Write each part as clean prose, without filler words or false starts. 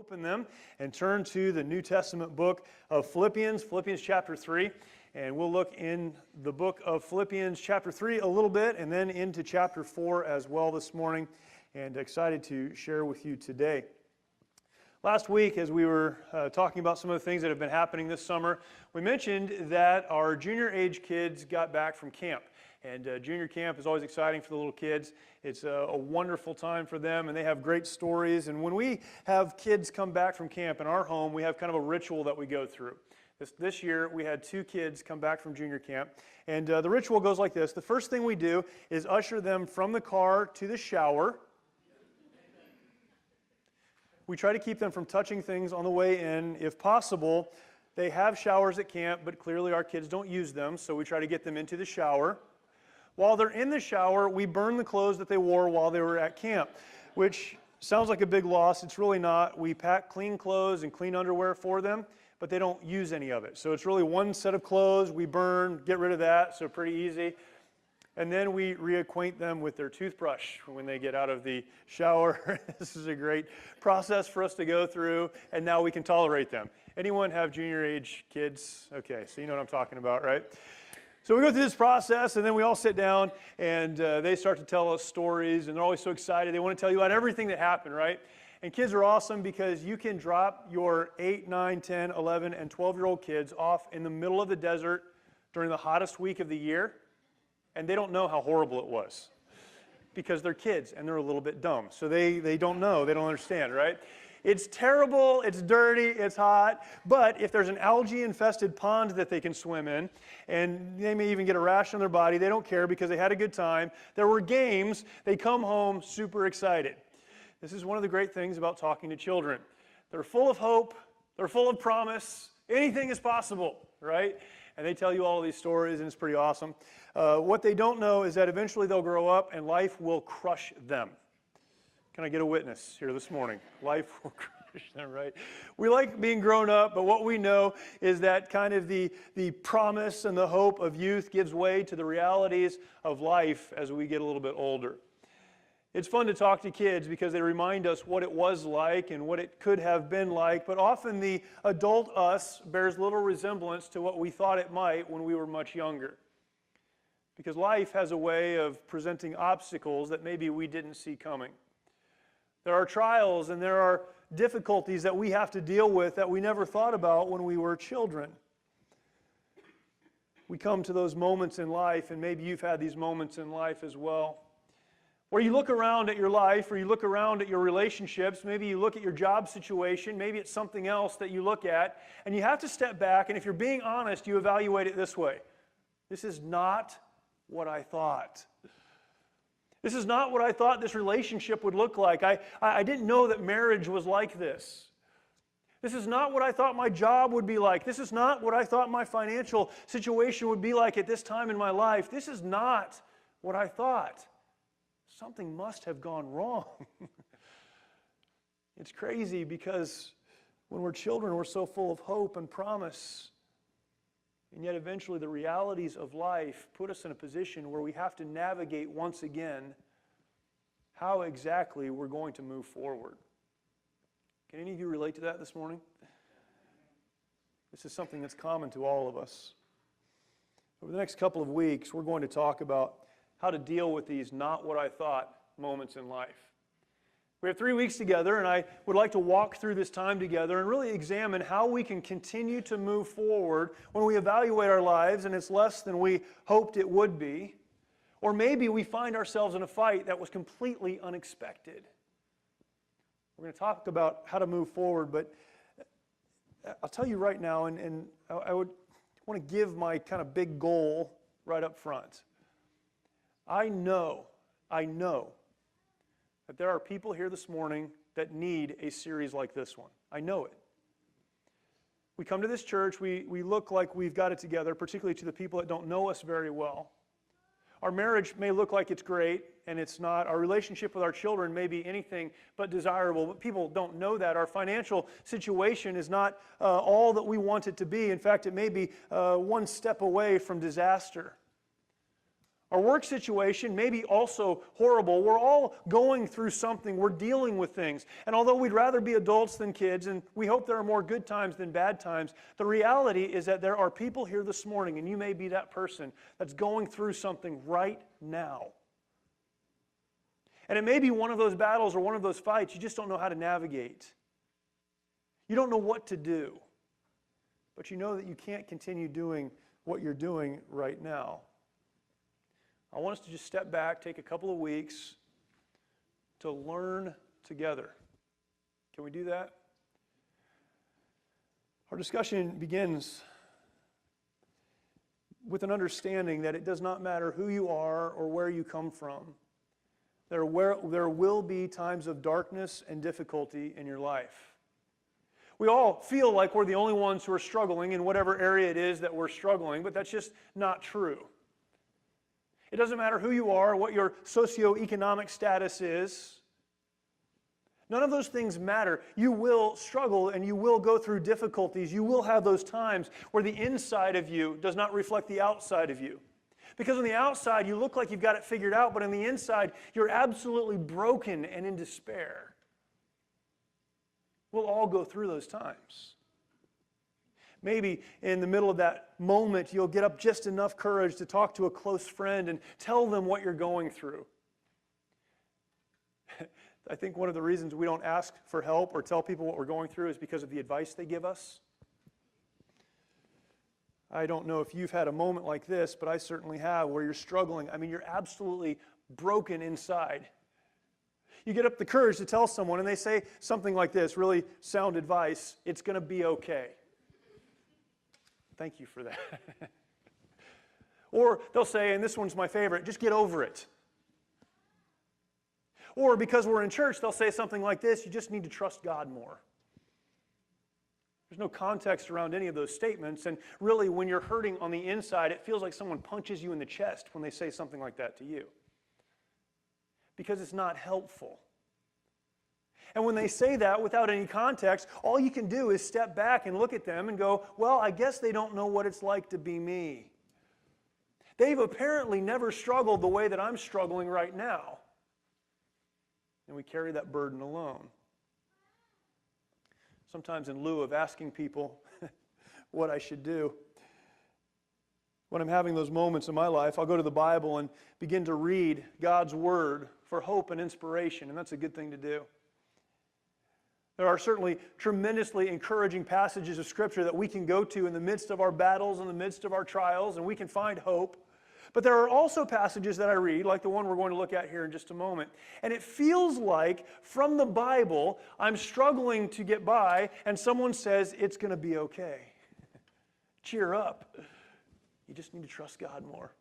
open them and turn to the New Testament book of Philippians, Philippians chapter 3. And we'll look in the book of Philippians chapter 3 a little bit and then into chapter 4 as well this morning. And excited to share with you today. Last week, as we were talking about some of the things that have been happening this summer, we mentioned that our junior age kids got back from camp. And junior camp is always exciting for the little kids. It's a wonderful time for them, and they have great stories. And when we have kids come back from camp in our home, we have kind of a ritual that we go through. This year, we had 2 kids come back from junior camp. And the ritual goes like this. The first thing we do is usher them from the car to the shower. We try to keep them from touching things on the way in. If possible, they have showers at camp, but clearly our kids don't use them, so we try to get them into the shower. While they're in the shower, we burn the clothes that they wore while they were at camp, which sounds like a big loss. It's really not. We pack clean clothes and clean underwear for them, but they don't use any of it. So it's really one set of clothes we burn, get rid of that, so pretty easy. And then we reacquaint them with their toothbrush when they get out of the shower. This is a great process for us to go through, and now we can tolerate them. Anyone have junior age kids? Okay, so you know what I'm talking about, right? So we go through this process, and then we all sit down, and they start to tell us stories, and they're always so excited. They want to tell you about everything that happened, right? And kids are awesome because you can drop your 8, 9, 10, 11, and 12-year-old kids off in the middle of the desert during the hottest week of the year, and they don't know how horrible it was because they're kids, and they're a little bit dumb. So they don't know. They don't understand, right? It's terrible, it's dirty, it's hot, but if there's an algae-infested pond that they can swim in, and they may even get a rash on their body, they don't care because they had a good time. There were games, they come home super excited. This is one of the great things about talking to children. They're full of hope, they're full of promise, anything is possible, right? And they tell you all of these stories, and it's pretty awesome. What they don't know is that eventually they'll grow up, and life will crush them. Can I get a witness here this morning? Life will crush them, right? We like being grown up, but what we know is that kind of the promise and the hope of youth gives way to the realities of life as we get a little bit older. It's fun to talk to kids because they remind us what it was like and what it could have been like, but often the adult us bears little resemblance to what we thought it might when we were much younger. Because life has a way of presenting obstacles that maybe we didn't see coming. There are trials and there are difficulties that we have to deal with that we never thought about when we were children. We come to those moments in life, and maybe you've had these moments in life as well, where you look around at your life or you look around at your relationships, maybe you look at your job situation, maybe it's something else that you look at, and you have to step back, and if you're being honest, you evaluate it this way. This is not what I thought. This is not what I thought this relationship would look like. I didn't know that marriage was like this. This is not what I thought my job would be like. This is not what I thought my financial situation would be like at this time in my life. This is not what I thought. Something must have gone wrong. It's crazy because when we're children, we're so full of hope and promise. And yet eventually the realities of life put us in a position where we have to navigate once again how exactly we're going to move forward. Can any of you relate to that this morning? This is something that's common to all of us. Over the next couple of weeks, we're going to talk about how to deal with these not what I thought moments in life. We have 3 weeks together, and I would like to walk through this time together and really examine how we can continue to move forward when we evaluate our lives and it's less than we hoped it would be. Or maybe we find ourselves in a fight that was completely unexpected. We're going to talk about how to move forward, but I'll tell you right now, and I would want to give my kind of big goal right up front. I know that there are people here this morning that need a series like this one. I know it. We come to this church, we look like we've got it together, particularly to the people that don't know us very well. Our marriage may look like it's great, and it's not. Our relationship with our children may be anything but desirable, but people don't know that. Our financial situation is not all that we want it to be. In fact, it may be one step away from disaster. Our work situation may be also horrible. We're all going through something. We're dealing with things. And although we'd rather be adults than kids, and we hope there are more good times than bad times, the reality is that there are people here this morning, and you may be that person that's going through something right now. And it may be one of those battles or one of those fights you just don't know how to navigate. You don't know what to do. But you know that you can't continue doing what you're doing right now. I want us to just step back, take a couple of weeks to learn together. Can we do that? Our discussion begins with an understanding that it does not matter who you are or where you come from. There will be times of darkness and difficulty in your life. We all feel like we're the only ones who are struggling in whatever area it is that we're struggling, but that's just not true. It doesn't matter who you are, what your socioeconomic status is. None of those things matter. You will struggle and you will go through difficulties. You will have those times where the inside of you does not reflect the outside of you. Because on the outside, you look like you've got it figured out, but on the inside, you're absolutely broken and in despair. We'll all go through those times. Maybe in the middle of that moment, you'll get up just enough courage to talk to a close friend and tell them what you're going through. I think one of the reasons we don't ask for help or tell people what we're going through is because of the advice they give us. I don't know if you've had a moment like this, but I certainly have, where you're struggling. I mean, you're absolutely broken inside. You get up the courage to tell someone, and they say something like this, really sound advice: it's going to be okay. Thank you for that. Or they'll say, and this one's my favorite, just get over it. Or because we're in church, they'll say something like this: you just need to trust God more. There's no context around any of those statements, and really when you're hurting on the inside, it feels like someone punches you in the chest when they say something like that to you. Because it's not helpful. And when they say that without any context, all you can do is step back and look at them and go, well, I guess they don't know what it's like to be me. They've apparently never struggled the way that I'm struggling right now. And we carry that burden alone. Sometimes in lieu of asking people what I should do, when I'm having those moments in my life, I'll go to the Bible and begin to read God's Word for hope and inspiration, and that's a good thing to do. There are certainly tremendously encouraging passages of Scripture that we can go to in the midst of our battles, in the midst of our trials, and we can find hope. But there are also passages that I read, like the one we're going to look at here in just a moment, and it feels like from the Bible I'm struggling to get by, and someone says it's going to be okay. Cheer up. You just need to trust God more.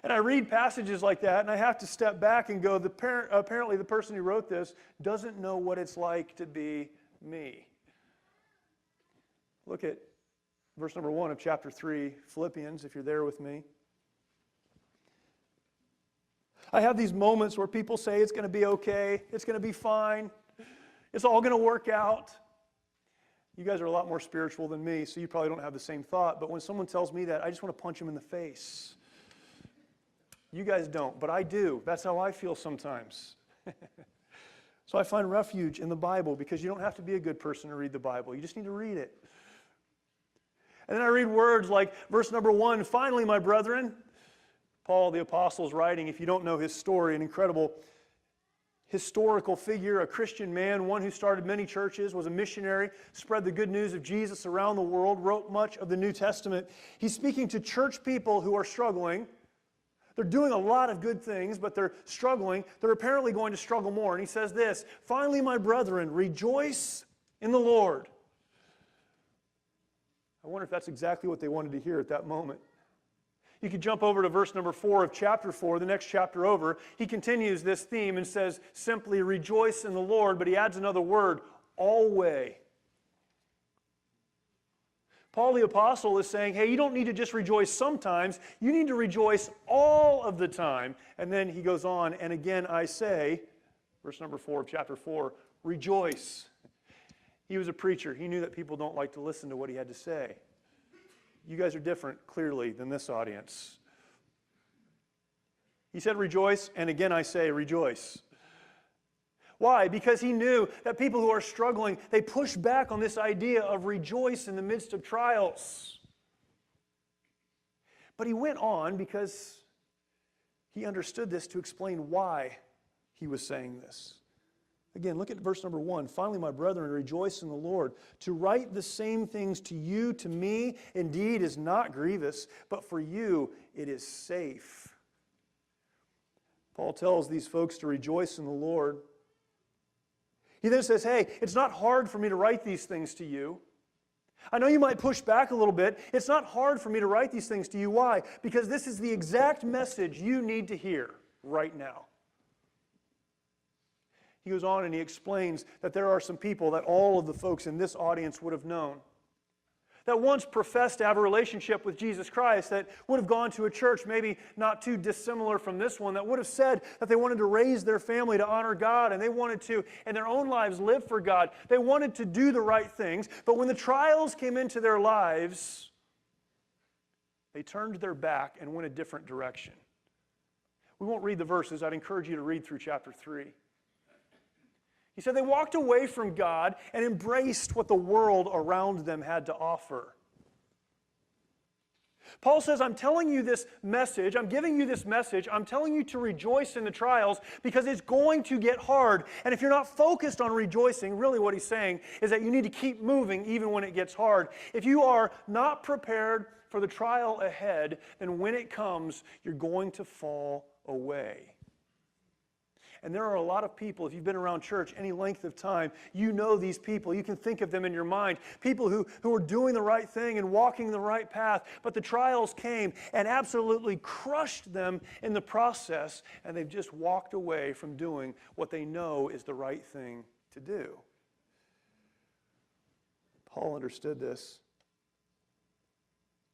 And I read passages like that, and I have to step back and go, apparently the person who wrote this doesn't know what it's like to be me. Look at verse number 1 of chapter 3, Philippians, if you're there with me. I have these moments where people say it's going to be okay, it's going to be fine, it's all going to work out. You guys are a lot more spiritual than me, so you probably don't have the same thought, but when someone tells me that, I just want to punch them in the face. You guys don't, but I do. That's how I feel sometimes. So I find refuge in the Bible, because you don't have to be a good person to read the Bible. You just need to read it. And then I read words like verse number 1, finally, my brethren. Paul the Apostle is writing, if you don't know his story, an incredible historical figure, a Christian man, one who started many churches, was a missionary, spread the good news of Jesus around the world, wrote much of the New Testament. He's speaking to church people who are struggling. They're doing a lot of good things, but they're struggling. They're apparently going to struggle more. And he says this, finally, my brethren, rejoice in the Lord. I wonder if that's exactly what they wanted to hear at that moment. You could jump over to verse number 4 of chapter 4, the next chapter over. He continues this theme and says, simply rejoice in the Lord, but he adds another word, always. Paul the Apostle is saying, hey, you don't need to just rejoice sometimes, you need to rejoice all of the time. And then he goes on, and again I say, verse number 4 of chapter 4, rejoice. He was a preacher. He knew that people don't like to listen to what he had to say. You guys are different, clearly, than this audience. He said rejoice, and again I say rejoice. Why? Because he knew that people who are struggling, they push back on this idea of rejoice in the midst of trials. But he went on because he understood this to explain why he was saying this. Again, look at verse number 1. Finally, my brethren, rejoice in the Lord. To write the same things to you, to me, indeed is not grievous, but for you it is safe. Paul tells these folks to rejoice in the Lord. He then says, hey, it's not hard for me to write these things to you. I know you might push back a little bit. It's not hard for me to write these things to you. Why? Because this is the exact message you need to hear right now. He goes on and he explains that there are some people that all of the folks in this audience would have known, that once professed to have a relationship with Jesus Christ, that would have gone to a church maybe not too dissimilar from this one, that would have said that they wanted to raise their family to honor God, and they wanted to, in their own lives, live for God. They wanted to do the right things, but when the trials came into their lives, they turned their back and went a different direction. We won't read the verses. I'd encourage you to read through chapter 3. He said they walked away from God and embraced what the world around them had to offer. Paul says, I'm telling you this message, I'm giving you this message, I'm telling you to rejoice in the trials because it's going to get hard. And if you're not focused on rejoicing, really what he's saying is that you need to keep moving even when it gets hard. If you are not prepared for the trial ahead, then when it comes, you're going to fall away. And there are a lot of people, if you've been around church any length of time, you know these people. You can think of them in your mind. People who are doing the right thing and walking the right path, but the trials came and absolutely crushed them in the process, and they've just walked away from doing what they know is the right thing to do. Paul understood this.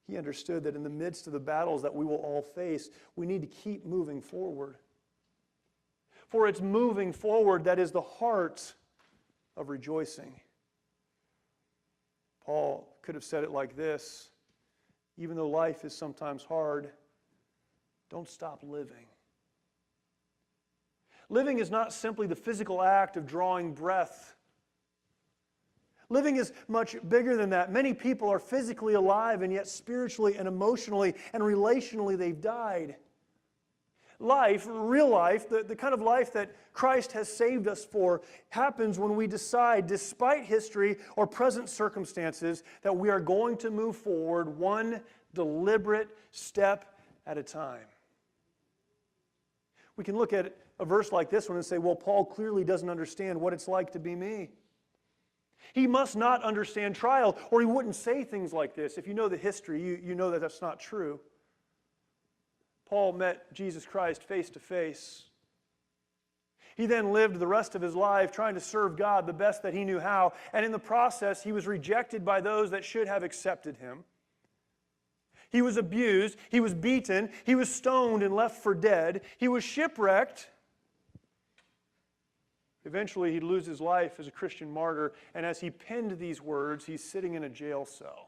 He understood that in the midst of the battles that we will all face, we need to keep moving forward. For it's moving forward that is the heart of rejoicing. Paul could have said it like this: even though life is sometimes hard, don't stop living. Living is not simply the physical act of drawing breath. Living is much bigger than that. Many people are physically alive, and yet spiritually and emotionally and relationally they've died. Life, real life, the kind of life that Christ has saved us for, happens when we decide, despite history or present circumstances, that we are going to move forward one deliberate step at a time. We can look at a verse like this one and say, well, Paul clearly doesn't understand what it's like to be me. He must not understand trial, or he wouldn't say things like this. If you know the history, you know that that's not true. Paul met Jesus Christ face to face. He then lived the rest of his life trying to serve God the best that he knew how, and in the process, he was rejected by those that should have accepted him. He was abused, he was beaten, he was stoned and left for dead, he was shipwrecked. Eventually, he'd lose his life as a Christian martyr, and as he penned these words, he's sitting in a jail cell.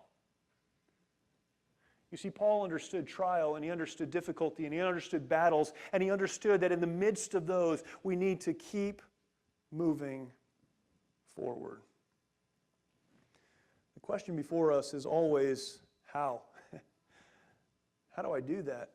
You see, Paul understood trial, and he understood difficulty, and he understood battles, and he understood that in the midst of those, we need to keep moving forward. The question before us is always, how? How do I do that?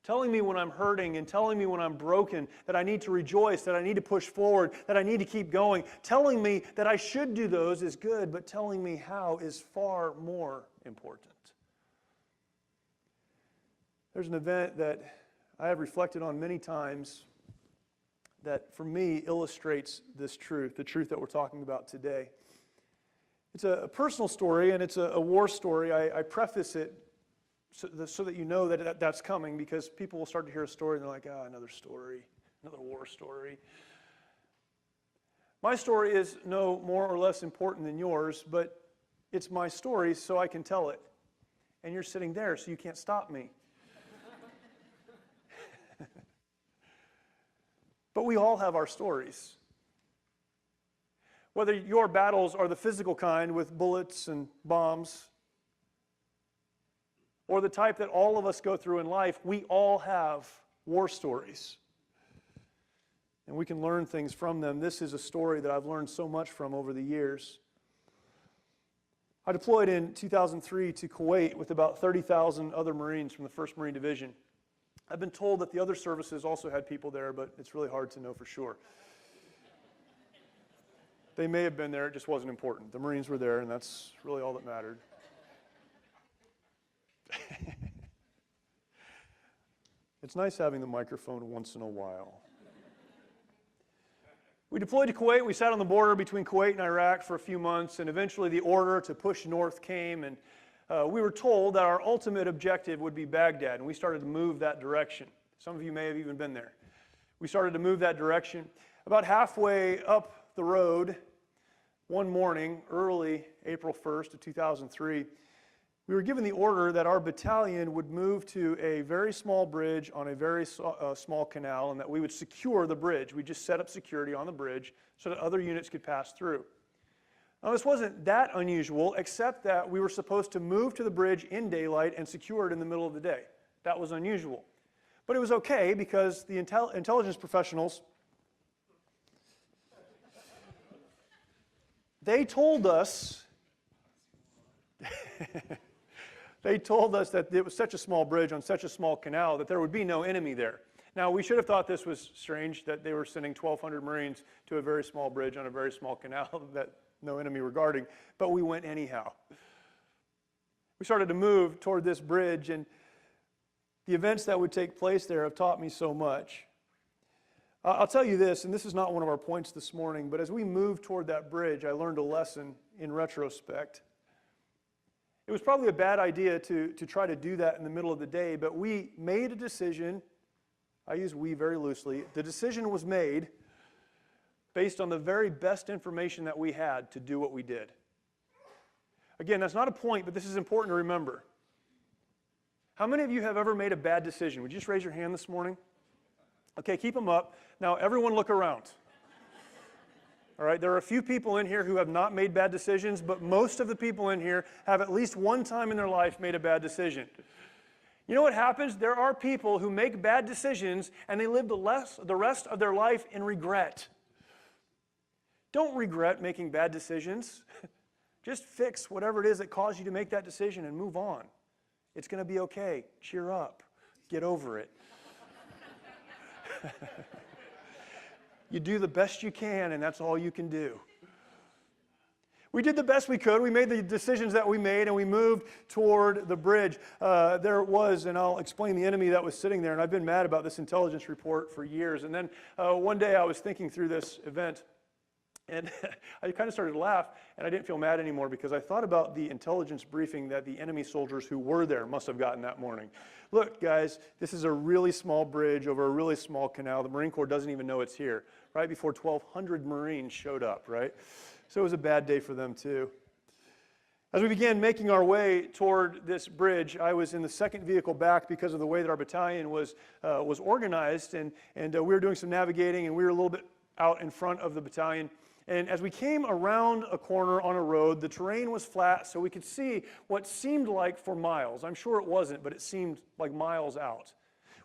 Telling me when I'm hurting and telling me when I'm broken that I need to rejoice, that I need to push forward, that I need to keep going. Telling me that I should do those is good, but telling me how is far more important. There's an event that I have reflected on many times that for me illustrates this truth, the truth that we're talking about today. It's a personal story, and it's a war story. I preface it so that you know that that's coming, because people will start to hear a story and they're like, another story, another war story. My story is no more or less important than yours, but it's my story so I can tell it. And you're sitting there, so you can't stop me. But we all have our stories. Whether your battles are the physical kind with bullets and bombs, or the type that all of us go through in life, we all have war stories. And we can learn things from them. This is a story that I've learned so much from over the years. I deployed in 2003 to Kuwait with about 30,000 other Marines from the 1st Marine Division. I've been told that the other services also had people there, but it's really hard to know for sure. They may have been there, it just wasn't important. The Marines were there, and that's really all that mattered. It's nice having the microphone once in a while. We deployed to Kuwait. We sat on the border between Kuwait and Iraq for a few months, and eventually the order to push north came, and we were told that our ultimate objective would be Baghdad, and we started to move that direction. Some of you may have even been there. We started to move that direction. About halfway up the road, one morning, early April 1st of 2003, we were given the order that our battalion would move to a very small bridge on a very small canal, and that we would secure the bridge. We just set up security on the bridge so that other units could pass through. Now, this wasn't that unusual, except that we were supposed to move to the bridge in daylight and secure it in the middle of the day. That was unusual. But it was okay because the intelligence professionals, they told us that it was such a small bridge on such a small canal that there would be no enemy there. Now, we should have thought this was strange that they were sending 1,200 Marines to a very small bridge on a very small canal that no enemy were guarding, but we went anyhow. We started to move toward this bridge, and the events that would take place there have taught me so much. I'll tell you this, and this is not one of our points this morning, but as we moved toward that bridge, I learned a lesson in retrospect. It was probably a bad idea to try to do that in the middle of the day, but we made a decision. I use we very loosely. The decision was made based on the very best information that we had to do what we did. Again, that's not a point, but this is important to remember. How many of you have ever made a bad decision? Would you just raise your hand this morning? Okay, keep them up. Now, everyone look around. All right, there are a few people in here who have not made bad decisions, but most of the people in here have at least one time in their life made a bad decision. You know what happens? There are people who make bad decisions and they live the rest of their life in regret. Don't regret making bad decisions. Just fix whatever it is that caused you to make that decision and move on. It's going to be okay. Cheer up. Get over it. You do the best you can, and that's all you can do. We did the best we could. We made the decisions that we made, and we moved toward the bridge. There was, and I'll explain the enemy that was sitting there, and I've been mad about this intelligence report for years. And then one day I was thinking through this event, and I kind of started to laugh, and I didn't feel mad anymore because I thought about the intelligence briefing that the enemy soldiers who were there must have gotten that morning. Look, guys, this is a really small bridge over a really small canal. The Marine Corps doesn't even know it's here, right before 1,200 Marines showed up, right? So it was a bad day for them, too. As we began making our way toward this bridge, I was in the second vehicle back because of the way that our battalion was organized, and we were doing some navigating, and we were a little bit out in front of the battalion. And as we came around a corner on a road, the terrain was flat, so we could see what seemed like for miles. I'm sure it wasn't, but it seemed like miles out.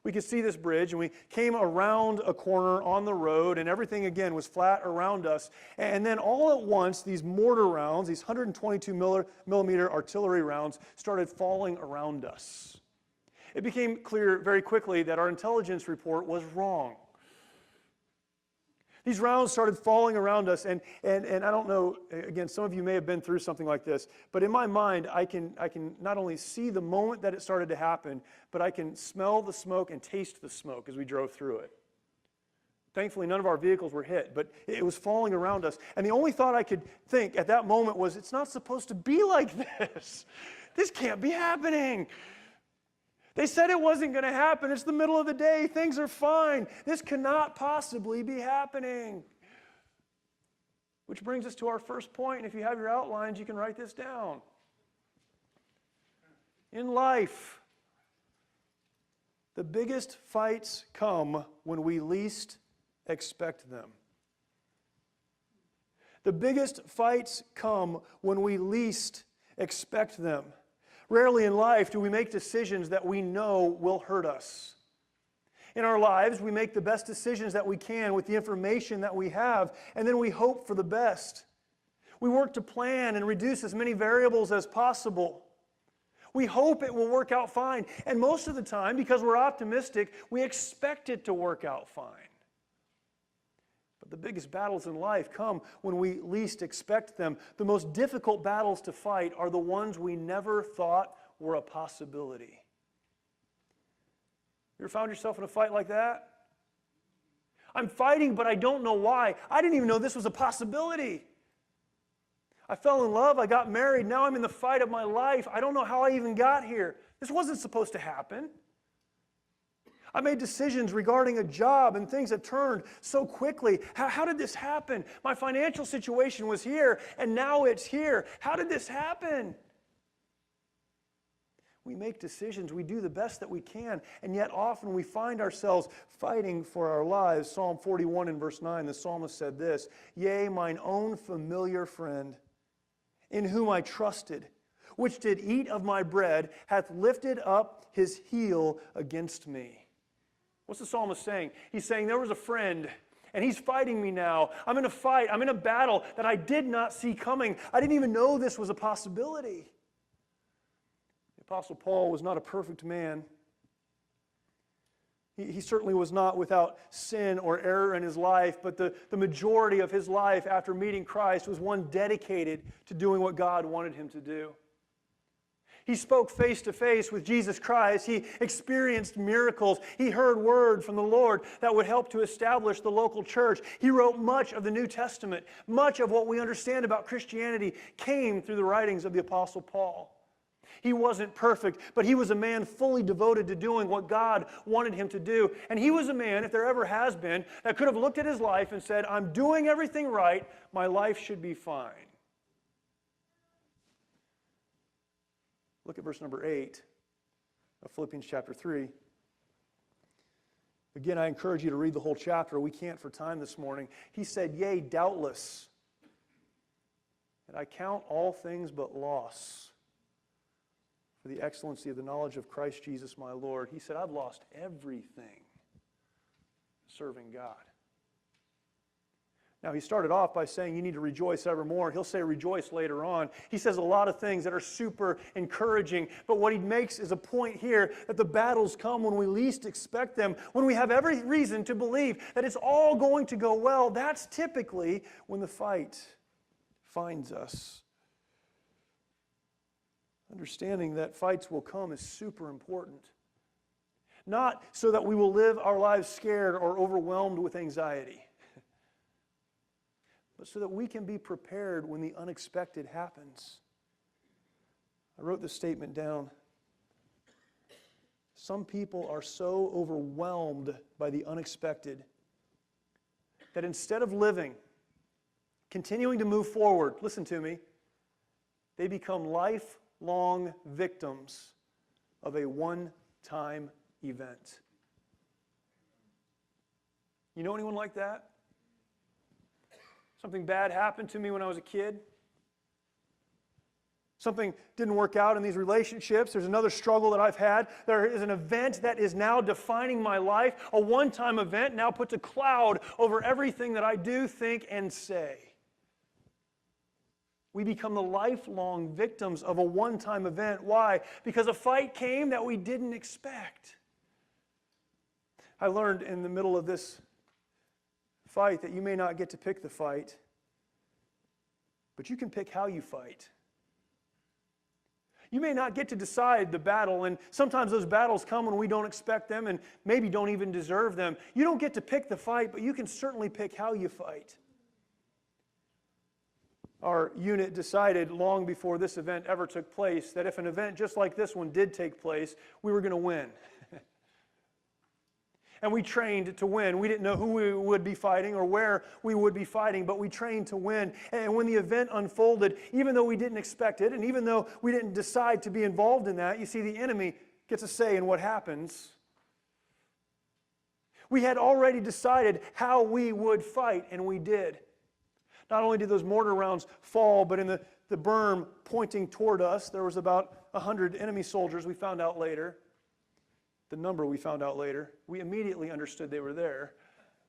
We could see this bridge, and we came around a corner on the road, and everything, again, was flat around us. And then all at once, these mortar rounds, these 122 millimeter artillery rounds, started falling around us. It became clear very quickly that our intelligence report was wrong. These rounds started falling around us, and I don't know, again, some of you may have been through something like this, but in my mind, I can not only see the moment that it started to happen, but I can smell the smoke and taste the smoke as we drove through it. Thankfully, none of our vehicles were hit, but it was falling around us. And the only thought I could think at that moment was, it's not supposed to be like this. This can't be happening. They said it wasn't going to happen. It's the middle of the day. Things are fine. This cannot possibly be happening. Which brings us to our first point. And if you have your outlines, you can write this down. In life, the biggest fights come when we least expect them. The biggest fights come when we least expect them. Rarely in life do we make decisions that we know will hurt us. In our lives, we make the best decisions that we can with the information that we have, and then we hope for the best. We work to plan and reduce as many variables as possible. We hope it will work out fine, and most of the time, because we're optimistic, we expect it to work out fine. But the biggest battles in life come when we least expect them. The most difficult battles to fight are the ones we never thought were a possibility. You ever found yourself in a fight like that? I'm fighting, but I don't know why. I didn't even know this was a possibility. I fell in love, I got married, now I'm in the fight of my life. I don't know how I even got here. This wasn't supposed to happen. I made decisions regarding a job and things have turned so quickly. How did this happen? My financial situation was here and now it's here. How did this happen? We make decisions, we do the best that we can, and yet often we find ourselves fighting for our lives. Psalm 41 and verse 9, the psalmist said this, "Yea, mine own familiar friend, in whom I trusted, which did eat of my bread, hath lifted up his heel against me." What's the psalmist saying? He's saying there was a friend, and he's fighting me now. I'm in a fight. I'm in a battle that I did not see coming. I didn't even know this was a possibility. The Apostle Paul was not a perfect man. He certainly was not without sin or error in his life, but the majority of his life after meeting Christ was one dedicated to doing what God wanted him to do. He spoke face to face with Jesus Christ. He experienced miracles. He heard word from the Lord that would help to establish the local church. He wrote much of the New Testament. Much of what we understand about Christianity came through the writings of the Apostle Paul. He wasn't perfect, but he was a man fully devoted to doing what God wanted him to do. And he was a man, if there ever has been, that could have looked at his life and said, I'm doing everything right, my life should be fine. Look at verse number 8 of Philippians chapter 3. Again, I encourage you to read the whole chapter. We can't for time this morning. He said, "Yea, doubtless, and I count all things but loss for the excellency of the knowledge of Christ Jesus my Lord." He said, I've lost everything serving God. Now, he started off by saying you need to rejoice evermore. He'll say rejoice later on. He says a lot of things that are super encouraging, but what he makes is a point here that the battles come when we least expect them, when we have every reason to believe that it's all going to go well. That's typically when the fight finds us. Understanding that fights will come is super important. Not so that we will live our lives scared or overwhelmed with anxiety, but so that we can be prepared when the unexpected happens. I wrote this statement down. Some people are so overwhelmed by the unexpected that instead of living, continuing to move forward, listen to me, they become lifelong victims of a one-time event. You know anyone like that? Something bad happened to me when I was a kid. Something didn't work out in these relationships. There's another struggle that I've had. There is an event that is now defining my life. A one-time event now puts a cloud over everything that I do, think, and say. We become the lifelong victims of a one-time event. Why? Because a fight came that we didn't expect. I learned in the middle of this fight that you may not get to pick the fight, but you can pick how you fight. You may not get to decide the battle, and sometimes those battles come when we don't expect them and maybe don't even deserve them. You don't get to pick the fight, but you can certainly pick how you fight. Our unit decided long before this event ever took place that if an event just like this one did take place, we were going to win. And we trained to win. We didn't know who we would be fighting or where we would be fighting, but we trained to win. And when the event unfolded, even though we didn't expect it, and even though we didn't decide to be involved in that, you see, the enemy gets a say in what happens. We had already decided how we would fight, and we did. Not only did those mortar rounds fall, but in the berm pointing toward us, there was about 100 enemy soldiers, we found out later. The number we found out later. We immediately understood they were there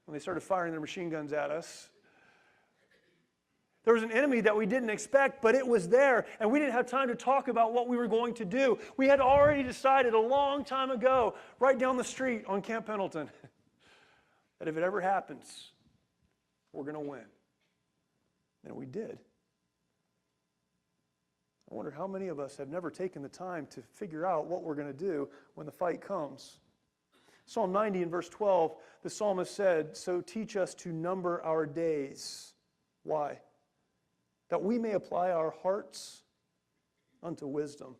when they started firing their machine guns at us. There was an enemy that we didn't expect, but it was there, and we didn't have time to talk about what we were going to do. We had already decided a long time ago, right down the street on Camp Pendleton, that if it ever happens, we're going to win. And we did. I wonder how many of us have never taken the time to figure out what we're going to do when the fight comes. Psalm 90 in verse 12, the psalmist said, "So teach us to number our days." Why? That we may apply our hearts unto wisdom.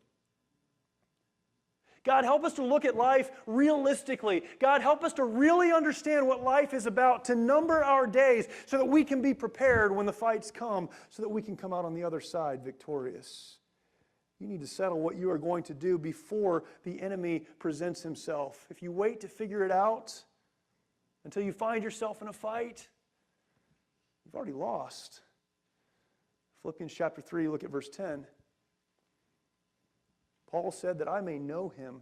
God, help us to look at life realistically. God, help us to really understand what life is about, to number our days so that we can be prepared when the fights come, so that we can come out on the other side victorious. You need to settle what you are going to do before the enemy presents himself. If you wait to figure it out until you find yourself in a fight, you've already lost. Philippians chapter 3, look at verse 10. Paul said that I may know him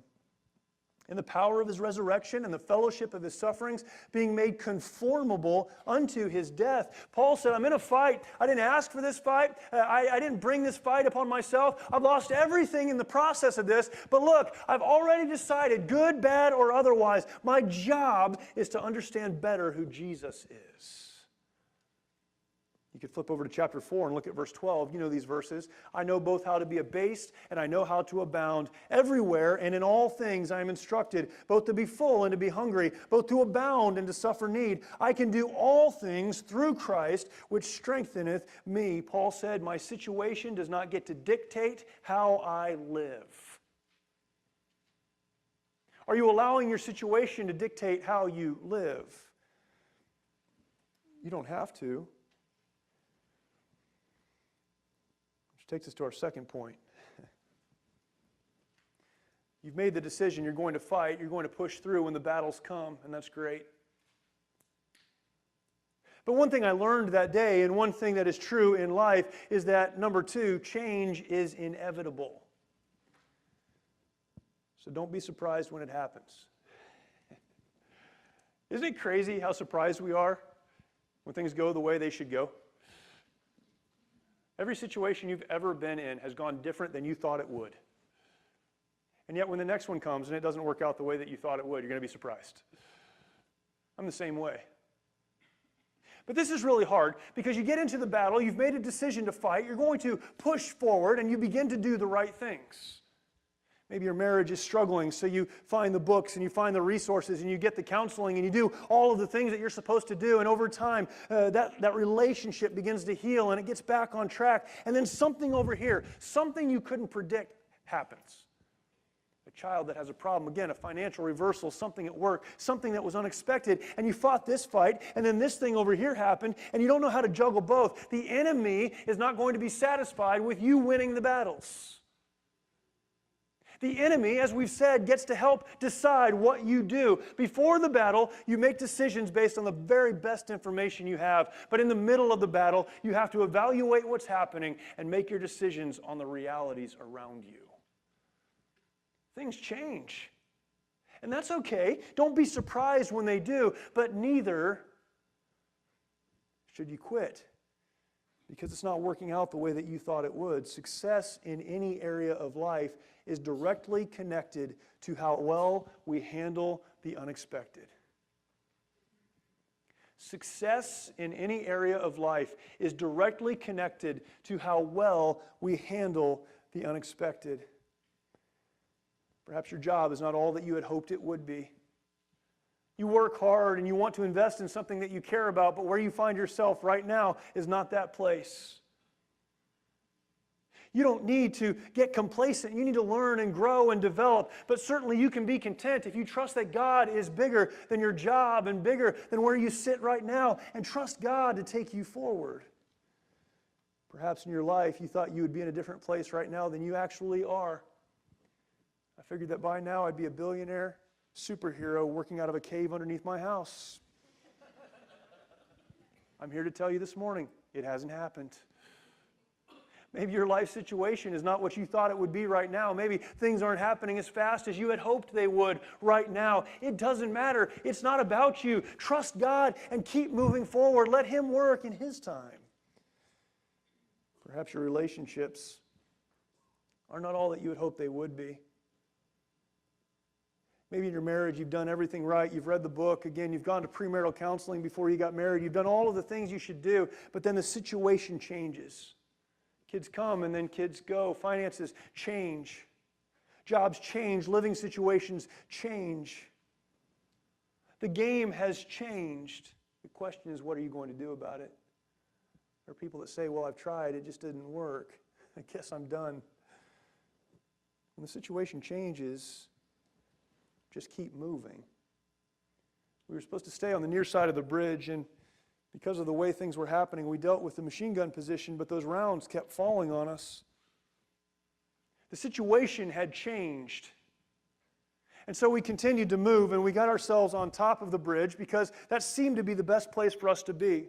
in the power of his resurrection and the fellowship of his sufferings, being made conformable unto his death. Paul said, I'm in a fight. I didn't ask for this fight. I didn't bring this fight upon myself. I've lost everything in the process of this. But look, I've already decided, good, bad, or otherwise, my job is to understand better who Jesus is. You could flip over to chapter 4 and look at verse 12. You know these verses. I know both how to be abased and I know how to abound. Everywhere and in all things I am instructed, both to be full and to be hungry, both to abound and to suffer need. I can do all things through Christ, which strengtheneth me. Paul said, my situation does not get to dictate how I live. Are you allowing your situation to dictate how you live? You don't have to. Takes us to our second point. You've made the decision, you're going to fight, you're going to push through when the battles come, and that's great. But one thing I learned that day, and one thing that is true in life, is that, number two, change is inevitable. So don't be surprised when it happens. Isn't it crazy how surprised we are when things go the way they should go? Every situation you've ever been in has gone different than you thought it would. And yet when the next one comes and it doesn't work out the way that you thought it would, you're going to be surprised. I'm the same way. But this is really hard because you get into the battle, you've made a decision to fight, you're going to push forward and you begin to do the right things. Maybe your marriage is struggling, so you find the books and you find the resources and you get the counseling and you do all of the things that you're supposed to do. And over time, that relationship begins to heal and it gets back on track. And then something over here, something you couldn't predict happens. A child that has a problem, again, a financial reversal, something at work, something that was unexpected. And you fought this fight and then this thing over here happened and you don't know how to juggle both. The enemy is not going to be satisfied with you winning the battles. The enemy, as we've said, gets to help decide what you do. Before the battle, you make decisions based on the very best information you have. But in the middle of the battle, you have to evaluate what's happening and make your decisions on the realities around you. Things change. And that's okay. Don't be surprised when they do, but neither should you quit because it's not working out the way that you thought it would. Success in any area of life is directly connected to how well we handle the unexpected. Success in any area of life is directly connected to how well we handle the unexpected. Perhaps your job is not all that you had hoped it would be. You work hard and you want to invest in something that you care about, but where you find yourself right now is not that place. You don't need to get complacent. You need to learn and grow and develop. But certainly you can be content if you trust that God is bigger than your job and bigger than where you sit right now, and trust God to take you forward. Perhaps in your life you thought you would be in a different place right now than you actually are. I figured that by now I'd be a billionaire superhero working out of a cave underneath my house. I'm here to tell you this morning, It hasn't happened. Maybe your life situation is not what you thought it would be right now. Maybe things aren't happening as fast as you had hoped they would right now. It doesn't matter. It's not about you. Trust God and keep moving forward. Let Him work in His time. Perhaps your relationships are not all that you would hope they would be. Maybe in your marriage you've done everything right. You've read the book. Again, you've gone to premarital counseling before you got married. You've done all of the things you should do, but then the situation changes. Kids come and then kids go. Finances change. Jobs change. Living situations change. The game has changed. The question is, what are you going to do about it? There are people that say, well, I've tried. It just didn't work. I guess I'm done. When the situation changes, just keep moving. We were supposed to stay on the near side of the bridge, and because of the way things were happening, we dealt with the machine gun position, but those rounds kept falling on us. The situation had changed. And so we continued to move, and we got ourselves on top of the bridge because that seemed to be the best place for us to be.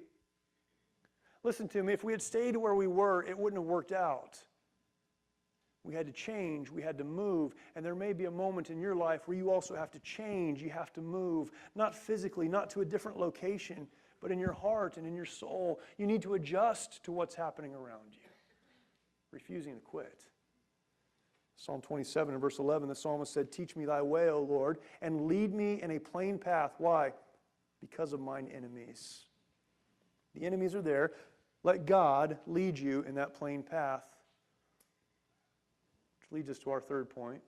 Listen to me, if we had stayed where we were, it wouldn't have worked out. We had to change, we had to move, and there may be a moment in your life where you also have to change, you have to move, not physically, not to a different location, but in your heart and in your soul. You need to adjust to what's happening around you, refusing to quit. Psalm 27 and verse 11, the psalmist said, "Teach me thy way, O Lord, and lead me in a plain path." Why? Because of mine enemies. The enemies are there. Let God lead you in that plain path. Which leads us to our third point.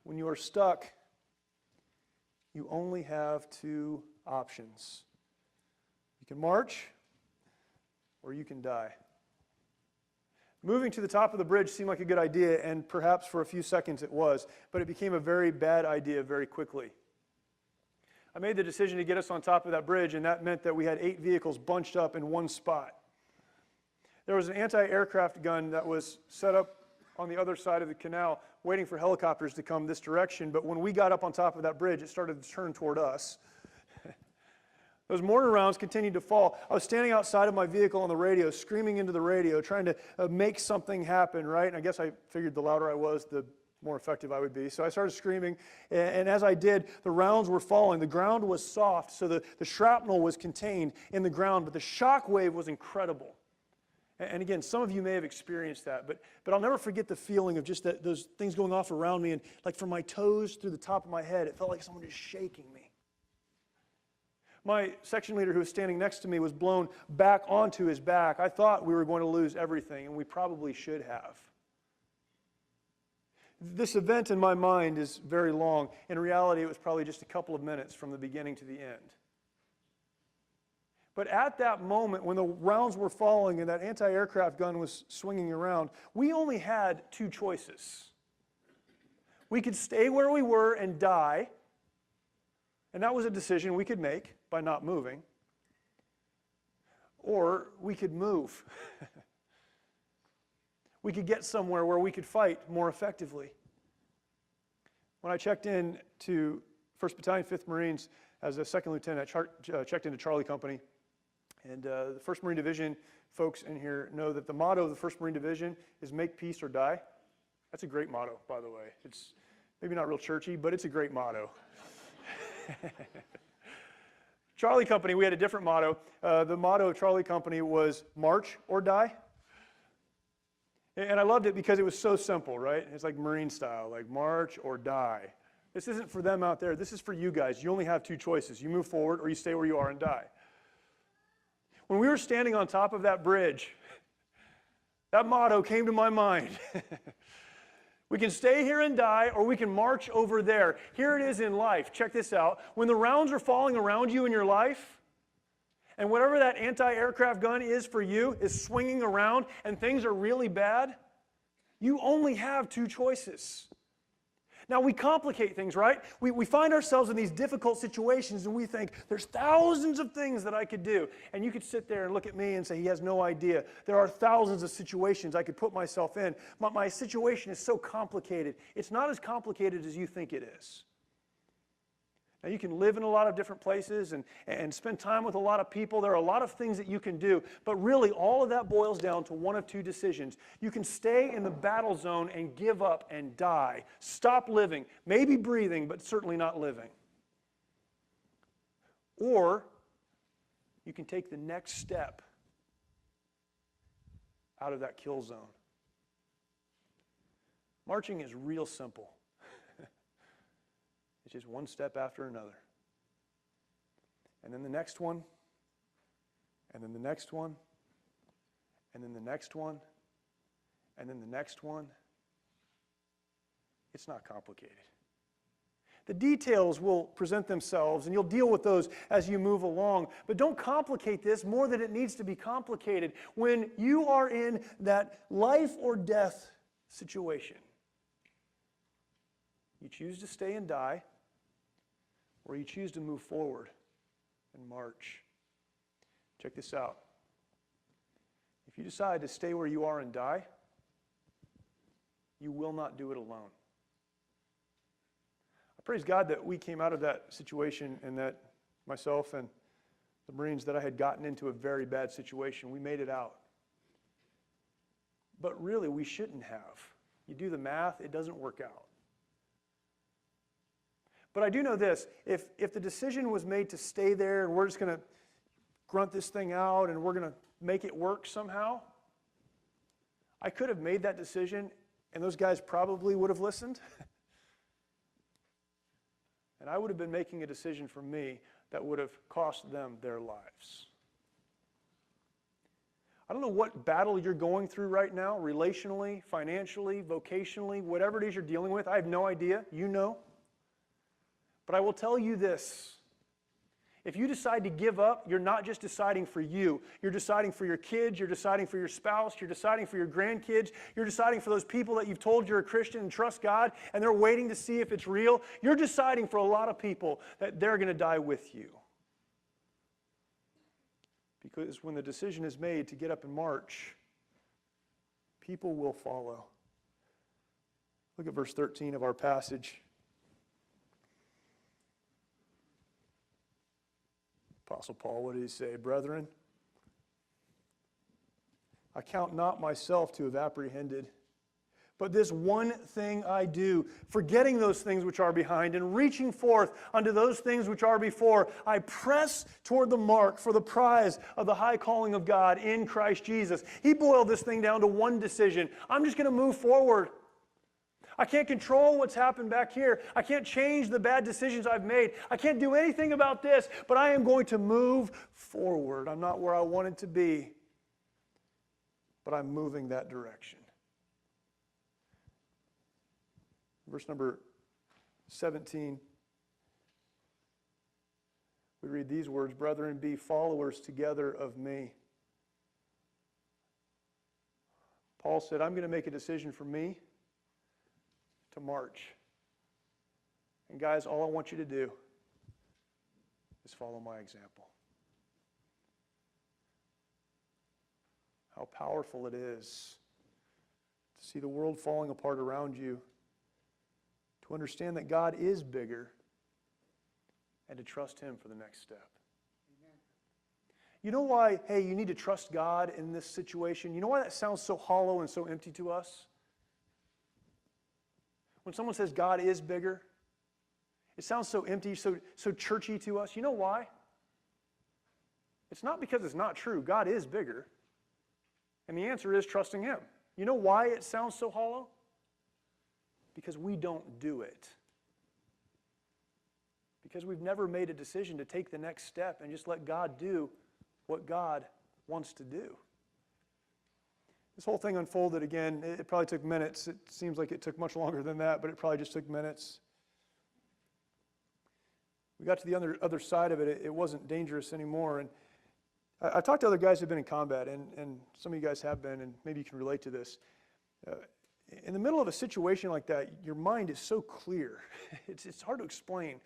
When you are stuck, you only have two options. You can march, or you can die. Moving to the top of the bridge seemed like a good idea, and perhaps for a few seconds it was, but it became a very bad idea very quickly. I made the decision to get us on top of that bridge, and that meant that we had 8 vehicles bunched up in one spot. There was an anti-aircraft gun that was set up on the other side of the canal, waiting for helicopters to come this direction, but when we got up on top of that bridge, it started to turn toward us. Those mortar rounds continued to fall. I was standing outside of my vehicle on the radio, screaming into the radio, trying to make something happen, right? And I guess I figured the louder I was, the more effective I would be. So I started screaming, and as I did, the rounds were falling. The ground was soft, so the shrapnel was contained in the ground, but the shock wave was incredible. And again, some of you may have experienced that, but I'll never forget the feeling of just those things going off around me, and like from my toes through the top of my head, it felt like someone just shaking me. My section leader who was standing next to me was blown back onto his back. I thought we were going to lose everything, and we probably should have. This event in my mind is very long. In reality, it was probably just a couple of minutes from the beginning to the end. But at that moment, when the rounds were falling and that anti-aircraft gun was swinging around, we only had two choices. We could stay where we were and die, and that was a decision we could make by not moving, or we could move. We could get somewhere where we could fight more effectively. When I checked in to 1st Battalion, 5th Marines as a second lieutenant, I checked into Charlie Company. And the 1st Marine Division folks in here know that the motto of the 1st Marine Division is make peace or die. That's a great motto, by the way. It's maybe not real churchy, but it's a great motto. Charlie Company, we had a different motto. The motto of Charlie Company was march or die. And I loved it because it was so simple, right? It's like Marine style, like march or die. This isn't for them out there. This is for you guys. You only have two choices. You move forward or you stay where you are and die. When we were standing on top of that bridge, that motto came to my mind. We can stay here and die, or we can march over there. Here it is in life. Check this out. When the rounds are falling around you in your life, and whatever that anti-aircraft gun is for you is swinging around and things are really bad, you only have two choices. Now, we complicate things, right? We find ourselves in these difficult situations and we think, there's thousands of things that I could do. And you could sit there and look at me and say, he has no idea. There are thousands of situations I could put myself in. My situation is so complicated. It's not as complicated as you think it is. Now, you can live in a lot of different places and spend time with a lot of people. There are a lot of things that you can do. But really, all of that boils down to one of two decisions. You can stay in the battle zone and give up and die. Stop living. Maybe breathing, but certainly not living. Or you can take the next step out of that kill zone. Marching is real simple. It's just one step after another. And then the next one, and then the next one, and then the next one, and then the next one. It's not complicated. The details will present themselves, and you'll deal with those as you move along. But don't complicate this more than it needs to be complicated. When you are in that life or death situation, you choose to stay and die, or you choose to move forward and march. Check this out. If you decide to stay where you are and die, you will not do it alone. I praise God that we came out of that situation and that myself and the Marines, that I had gotten into a very bad situation. We made it out. But really, we shouldn't have. You do the math, it doesn't work out. But I do know this, if the decision was made to stay there and we're just going to grunt this thing out and we're going to make it work somehow, I could have made that decision and those guys probably would have listened. And I would have been making a decision for me that would have cost them their lives. I don't know what battle you're going through right now, relationally, financially, vocationally, whatever it is you're dealing with. I have no idea. You know. But I will tell you this. If you decide to give up, you're not just deciding for you. You're deciding for your kids. You're deciding for your spouse. You're deciding for your grandkids. You're deciding for those people that you've told you're a Christian and trust God, and they're waiting to see if it's real. You're deciding for a lot of people that they're going to die with you. Because when the decision is made to get up and march, people will follow. Look at verse 13 of our passage. Apostle Paul, what did he say? Brethren, I count not myself to have apprehended, but this one thing I do, forgetting those things which are behind and reaching forth unto those things which are before, I press toward the mark for the prize of the high calling of God in Christ Jesus. He boiled this thing down to one decision. I'm just going to move forward. I can't control what's happened back here. I can't change the bad decisions I've made. I can't do anything about this, but I am going to move forward. I'm not where I wanted to be, but I'm moving that direction. Verse number 17, we read these words, Brethren, be followers together of me. Paul said, I'm going to make a decision for me to march. And guys, all I want you to do is follow my example. How powerful it is to see the world falling apart around you, to understand that God is bigger, and to trust Him for the next step. Amen. You know why, hey, you need to trust God in this situation? You know why that sounds so hollow and so empty to us? When someone says God is bigger, it sounds so empty, so churchy to us. You know why? It's not because it's not true. God is bigger. And the answer is trusting Him. You know why it sounds so hollow? Because we don't do it. Because we've never made a decision to take the next step and just let God do what God wants to do. This whole thing unfolded again. It probably took minutes. It seems like it took much longer than that, but it probably just took minutes. We got to the other side of it. It wasn't dangerous anymore. And I talked to other guys who've been in combat, and some of you guys have been, and maybe you can relate to this. In the middle of a situation like that, your mind is so clear. It's hard to explain.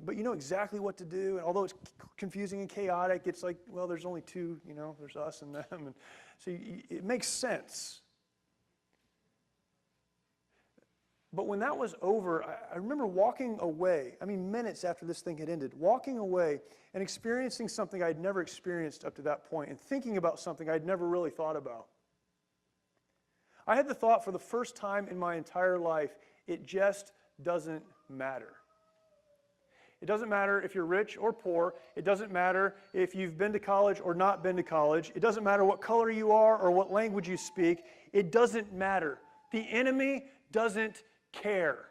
But you know exactly what to do. And although it's confusing and chaotic, it's like, well, there's only two, there's us and them. And so it makes sense. But when that was over, I remember walking away, minutes after this thing had ended, walking away and experiencing something I'd never experienced up to that point and thinking about something I'd never really thought about. I had the thought for the first time in my entire life, it just doesn't matter. It doesn't matter if you're rich or poor. It doesn't matter if you've been to college or not been to college. It doesn't matter what color you are or what language you speak. It doesn't matter. The enemy doesn't care.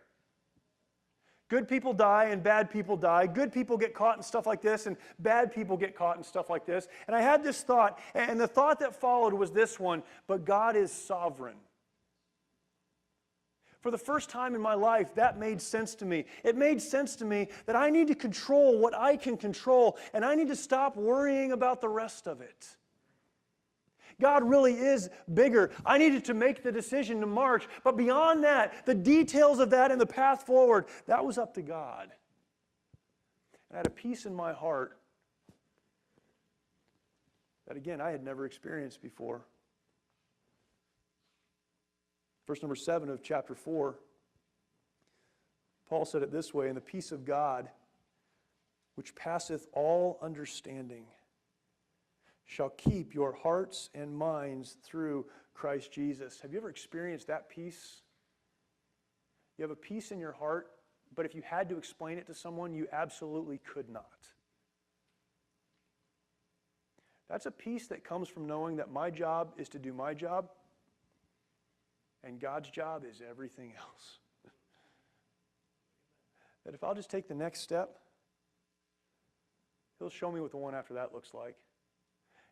Good people die and bad people die. Good people get caught in stuff like this and bad people get caught in stuff like this. And I had this thought, and the thought that followed was this one: but God is sovereign. For the first time in my life, that made sense to me. It made sense to me that I need to control what I can control, and I need to stop worrying about the rest of it. God really is bigger. I needed to make the decision to march, but beyond that, the details of that and the path forward, that was up to God. And I had a peace in my heart that, again, I had never experienced before. Verse number 7 of chapter 4, Paul said it this way: "And the peace of God, which passeth all understanding, shall keep your hearts and minds through Christ Jesus." Have you ever experienced that peace? You have a peace in your heart, but if you had to explain it to someone, you absolutely could not. That's a peace that comes from knowing that my job is to do my job, and God's job is everything else. That if I'll just take the next step, He'll show me what the one after that looks like.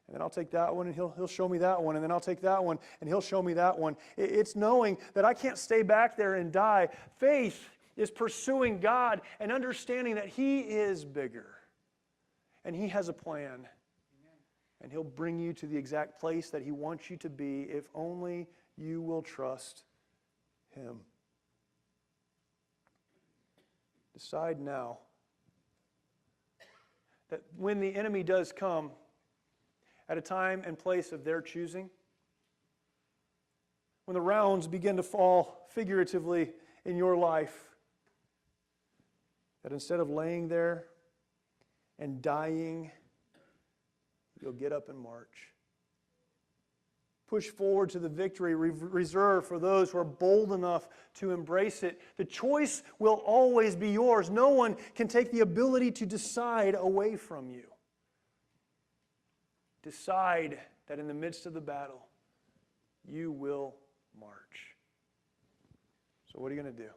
And then I'll take that one, and He'll show me that one, and then I'll take that one, and He'll show me that one. It's knowing that I can't stay back there and die. Faith is pursuing God and understanding that He is bigger, and He has a plan. And He'll bring you to the exact place that He wants you to be if only you will trust Him. Decide now that when the enemy does come, at a time and place of their choosing, when the rounds begin to fall figuratively in your life, that instead of laying there and dying, you'll get up and march. Push forward to the victory reserved for those who are bold enough to embrace it. The choice will always be yours. No one can take the ability to decide away from you. Decide that in the midst of the battle, you will march. So what are you going to do?